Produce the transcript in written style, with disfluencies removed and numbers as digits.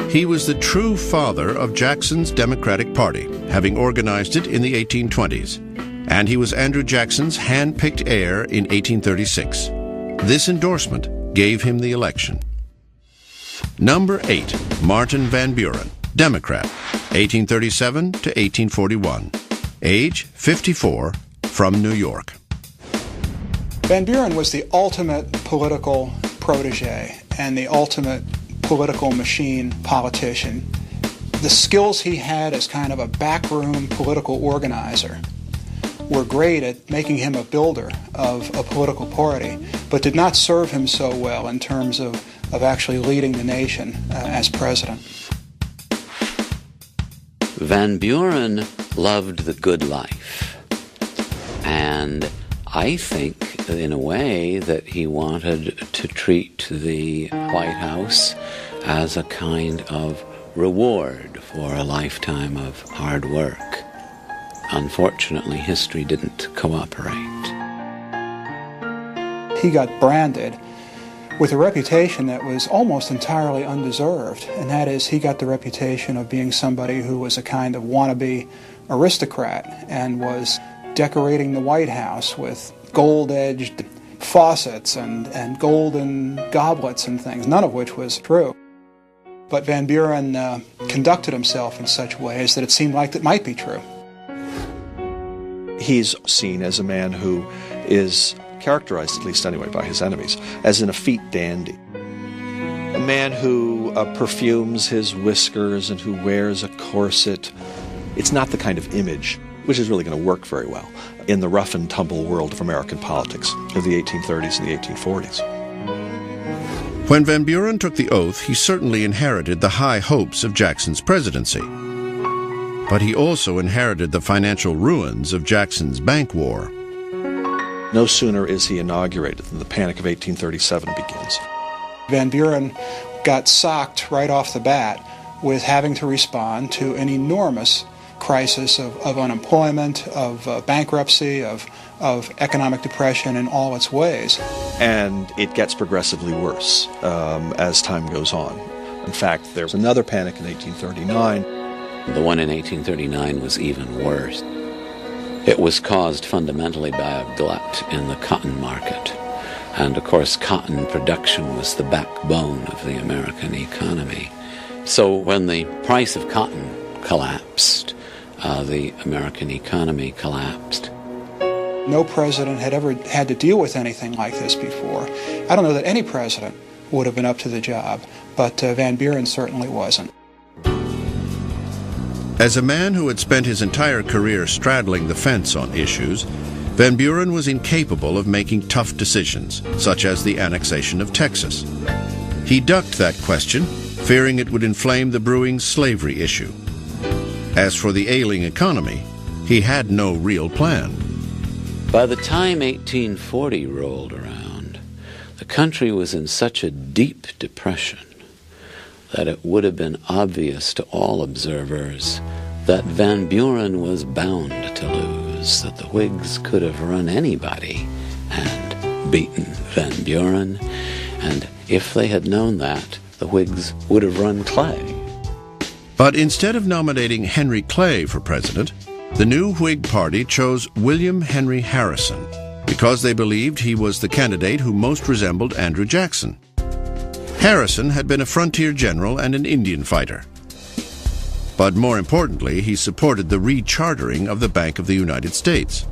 He was the true father of Jackson's Democratic Party, having organized it in the 1820s, and he was Andrew Jackson's hand-picked heir in 1836. This endorsement gave him the election. Number 8, Martin Van Buren, Democrat, 1837 to 1841. Age 54, from New York. Van Buren was the ultimate political protege and the ultimate political machine politician. The skills he had as kind of a backroom political organizer were great at making him a builder of a political party, but did not serve him so well in terms of actually leading the nation as president. Van Buren loved the good life, and I think, in a way, that he wanted to treat the White House as a kind of reward for a lifetime of hard work. Unfortunately, history didn't cooperate. He got branded with a reputation that was almost entirely undeserved, and that is he got the reputation of being somebody who was a kind of wannabe aristocrat and was decorating the White House with gold-edged faucets and golden goblets and things, none of which was true. But Van Buren conducted himself in such ways that it seemed like it might be true. He's seen as a man who is characterized, at least anyway, by his enemies, as an effete dandy. A man who perfumes his whiskers and who wears a corset. It's not the kind of image which is really going to work very well in the rough and tumble world of American politics of the 1830s and the 1840s. When Van Buren took the oath, he certainly inherited the high hopes of Jackson's presidency. But he also inherited the financial ruins of Jackson's bank war. No sooner is he inaugurated than the Panic of 1837 begins. Van Buren got socked right off the bat with having to respond to an enormous crisis of unemployment, of bankruptcy, of economic depression in all its ways. And it gets progressively worse as time goes on. In fact, there's another panic in 1839. The one in 1839 was even worse. It was caused fundamentally by a glut in the cotton market. And of course, cotton production was the backbone of the American economy. So when the price of cotton collapsed, the American economy collapsed. No president had ever had to deal with anything like this before. I don't know that any president would have been up to the job, but Van Buren certainly wasn't. As a man who had spent his entire career straddling the fence on issues, Van Buren was incapable of making tough decisions, such as the annexation of Texas. He ducked that question, fearing it would inflame the brewing slavery issue. As for the ailing economy, he had no real plan. By the time 1840 rolled around, the country was in such a deep depression that it would have been obvious to all observers that Van Buren was bound to lose, that the Whigs could have run anybody and beaten Van Buren, and if they had known that, the Whigs would have run Clay. But instead of nominating Henry Clay for president, the new Whig Party chose William Henry Harrison because they believed he was the candidate who most resembled Andrew Jackson. Harrison had been a frontier general and an Indian fighter. But more importantly, he supported the rechartering of the Bank of the United States.